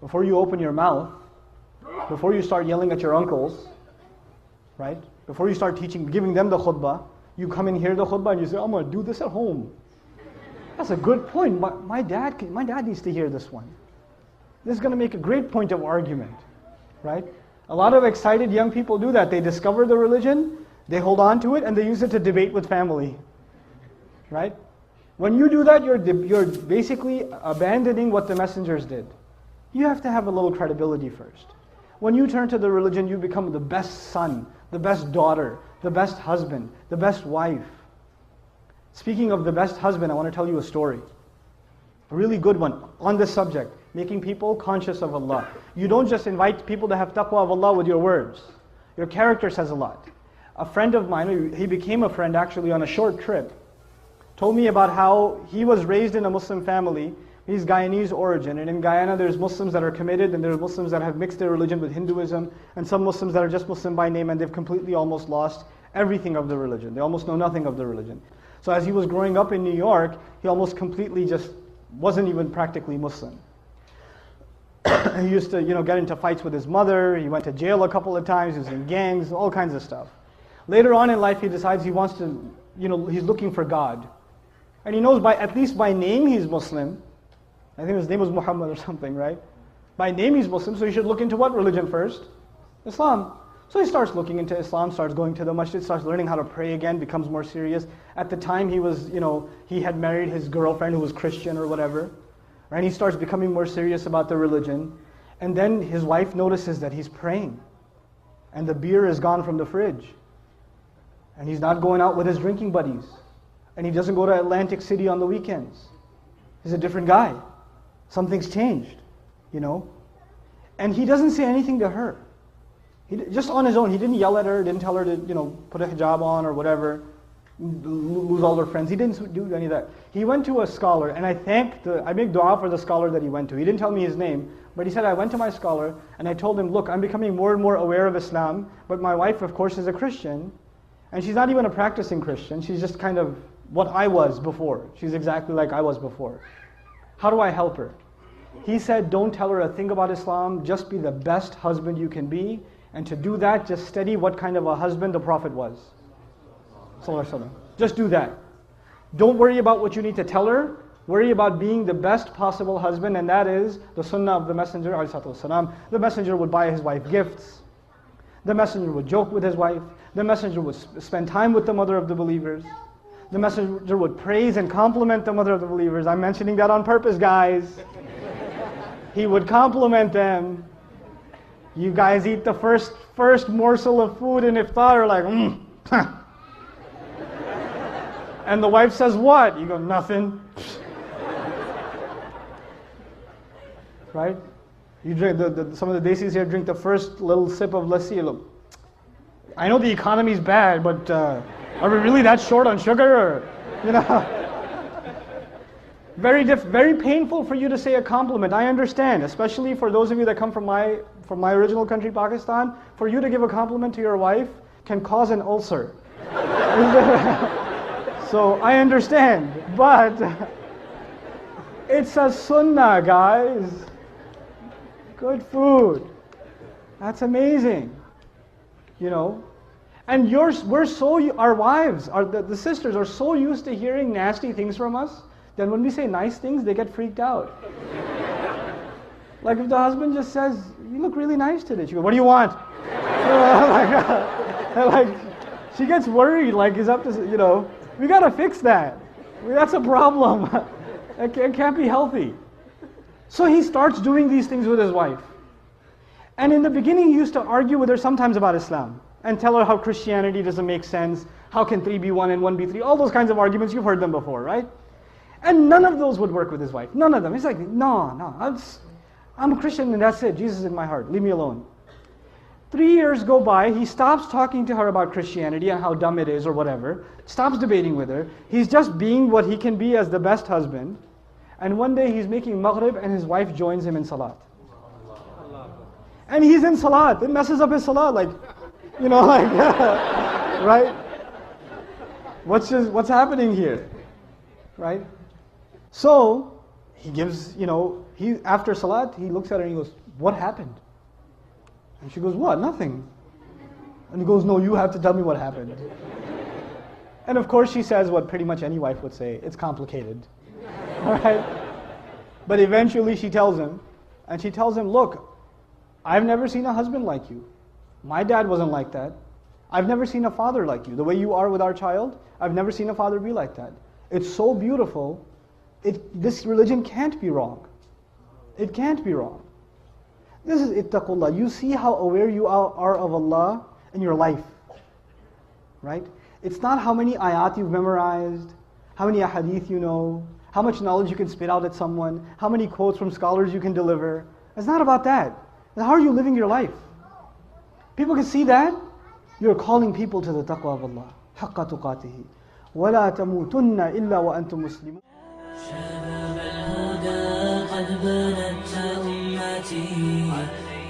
before you open your mouth, before you start yelling at your uncles, right? Before you start teaching, giving them the khutbah, you come and hear the khutbah and you say, I'm going to do this at home. That's a good point. My dad needs to hear this one. This is going to make a great point of argument, right? A lot of excited young people do that. They discover the religion, they hold on to it, and they use it to debate with family, right? When you do that, you're basically abandoning what the messengers did. You have to have a little credibility first. When you turn to the religion, you become the best son, the best daughter, the best husband, the best wife. Speaking of the best husband, I want to tell you a story. A really good one on this subject, making people conscious of Allah. You don't just invite people to have taqwa of Allah with your words. Your character says a lot. A friend of mine, he became a friend actually on a short trip, told me about how he was raised in a Muslim family. He's Guyanese origin, and in Guyana there's Muslims that are committed, and there's Muslims that have mixed their religion with Hinduism, and some Muslims that are just Muslim by name, and they've completely almost lost everything of the religion. They almost know nothing of the religion. So as he was growing up in New York, he almost completely just wasn't even practically Muslim. He used to, get into fights with his mother. He went to jail a couple of times. He was in gangs, all kinds of stuff. Later on in life, he decides he wants to, he's looking for God. And he knows at least by name he's Muslim. I think his name was Muhammad or something, right? By name he's Muslim, so he should look into what religion first? Islam. So he starts looking into Islam, starts going to the masjid, starts learning how to pray again, becomes more serious. At the time he was, he had married his girlfriend who was Christian or whatever. Right? He starts becoming more serious about the religion. And then his wife notices that he's praying. And the beer is gone from the fridge. And he's not going out with his drinking buddies. And he doesn't go to Atlantic City on the weekends. He's a different guy. Something's changed, And he doesn't say anything to her. Just on his own, he didn't yell at her, didn't tell her to, put a hijab on or whatever, lose all her friends. He didn't do any of that. He went to a scholar, and I make dua for the scholar that he went to. He didn't tell me his name, but he said, I went to my scholar, and I told him, look, I'm becoming more and more aware of Islam, but my wife, of course, is a Christian, and she's not even a practicing Christian. She's just kind of what I was before. She's exactly like I was before. How do I help her? He said, don't tell her a thing about Islam, just be the best husband you can be, and to do that, just study what kind of a husband the Prophet was. Just do that. Don't worry about what you need to tell her, worry about being the best possible husband, and that is the sunnah of the Messenger. The Messenger would buy his wife gifts, the Messenger would joke with his wife, the Messenger would spend time with the mother of the believers, the Messenger would praise and compliment the mother of the believers. I'm mentioning that on purpose, guys. He would compliment them. You guys eat the first morsel of food in iftar, like, And the wife says, what? You go, nothing. Right? You drink, some of the desis here drink the first little sip of lassi. Look, I know the economy's bad, but are we really that short on sugar? Or, Very painful for you to say a compliment. I understand, especially for those of you that come from my original country, Pakistan. For you to give a compliment to your wife can cause an ulcer. So I understand, but it's a sunnah, guys. Good food. That's amazing. And our wives, the sisters are so used to hearing nasty things from us. Then when we say nice things, they get freaked out. Like if the husband just says, you look really nice today. She goes, what do you want? She gets worried, he's up to, we got to fix that. That's a problem. It can't be healthy. So he starts doing these things with his wife. And in the beginning, he used to argue with her sometimes about Islam and tell her how Christianity doesn't make sense. How can 3 be 1 and 1 be 3? All those kinds of arguments, you've heard them before, right? And none of those would work with his wife. None of them. He's like, no, I'm a Christian and that's it. Jesus is in my heart. Leave me alone. 3 years go by. He stops talking to her about Christianity and how dumb it is or whatever. Stops debating with her. He's just being what he can be as the best husband. And one day he's making maghrib and his wife joins him in salat. And he's in salat. It messes up his salat. Right? What's happening here? Right? So, he gives, after Salat, he looks at her and he goes, what happened? And she goes, what? Nothing. And he goes, no, you have to tell me what happened. And of course she says what pretty much any wife would say, it's complicated. All right? But eventually she tells him, and she tells him, look, I've never seen a husband like you. My dad wasn't like that. I've never seen a father like you. The way you are with our child, I've never seen a father be like that. It's so beautiful. This religion can't be wrong. It can't be wrong. This is ittaqullah. You see how aware you are of Allah in your life. Right? It's not how many ayat you've memorized, how many ahadith you know, how much knowledge you can spit out at someone, how many quotes from scholars you can deliver. It's not about that. How are you living your life? People can see that. You're calling people to the taqwa of Allah. حَقَّ تُقَاتِهِ وَلَا تَمُوتُنَّ إِلَّا وَأَنْتُمْ مُسْلِمُونَ. شباب الهدى قد بنت أمتي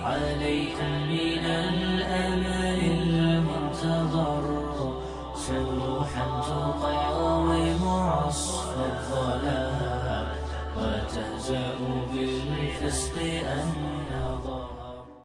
عليكم من الأمل المنتظر سلوحا تقاوم عصف الظلام وتهزأ بالفسق النظر